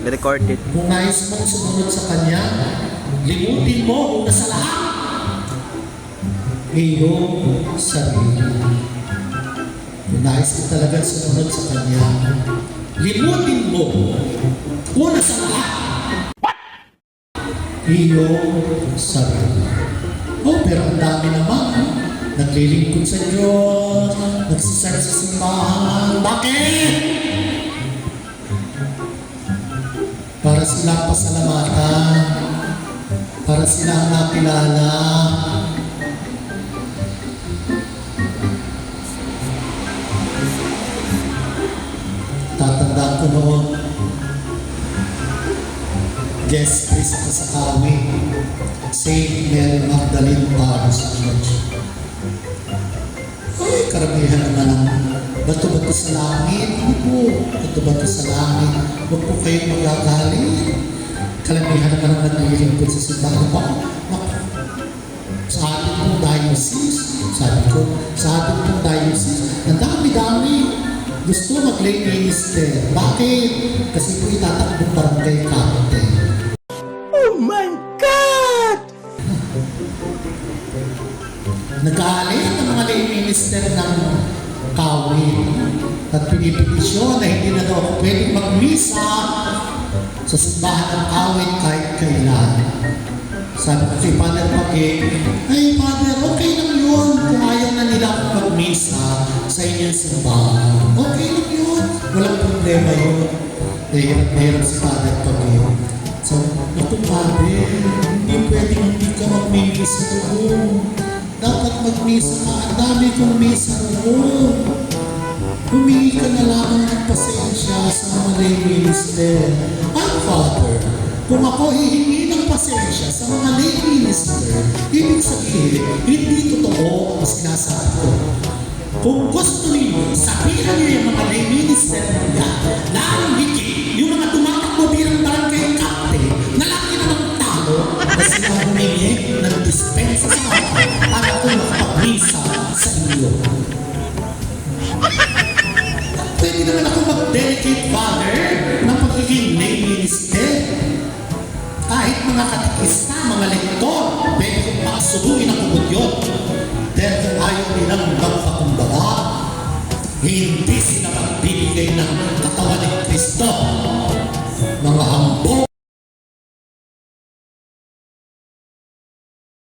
Recorded. Kung nais mong sumunod sa Kanya, limutin mo una sa lahat iyong sarili. Kung nais mo talagang sumunod sa Kanya, limutin mo una sa lahat iyong sarili. Oh, pero ang dami naman, naglilingkod sa Diyos, nagsisarap sa simbahan. Bakit? Para silang pasalamatan, para silang nakilala. Tatandaan ko noon, guest priest ako sa Kawi, St. Mary Magdalene Parish Church. Ay, karamihan naman ang bato-bato sa langit. Opo, bato-bato sa langit. Huwag po kayong magagalit. Karamihan naman ang naglilingkod sa simbahan. Sa ating pong diocese, sabi ko, sa ating pong diocese, ang dami-dami gusto mag-lay minister. Bakit? Kasi po itatakbong barangay captain. Oh my God! Nag-aalit ang mga lay minister ng Kawi at pinipetisyon na hindi na daw ako pwedeng magmisa sa simbahan ng Kawi kahit kailan. Sabi ko kay Father Pagay, ay Father, okay lang yun kung ayaw na nila akong magmisa sa inyong simbahan. Okay lang yun. Walang problema yun. Hirap si Father Pagay. So, naku Father, hindi pwedeng hindi ka magmimisa doon. Dapat magmisa ka. Ang dami kong misa doon. Humingi ka na lamang ng pasensya sa mga lay minister. Ay Father, kung ako hihingi ng pasensya sa mga lay minister, ibig sabihin, hindi totoo ang sinasabi ko. Kung gusto ninyo, sabihan niyo yung mga lay minister niya, lalong higit yung mga tumatakbo bilang barangay captain, na laki na ng tao na sila humingi ng dispensa sa akin para ako makapag-misa sa inyo. Pwede naman ako mag-delegate, Father, ng pagiging lay minister. Kahit mga katikista, mga lektor, pwede kong pakasubuin ang kumudyon. Dahil kung ayaw nilang magpakumbaba, hindi sila magbibigay ng katawan ni Kristo.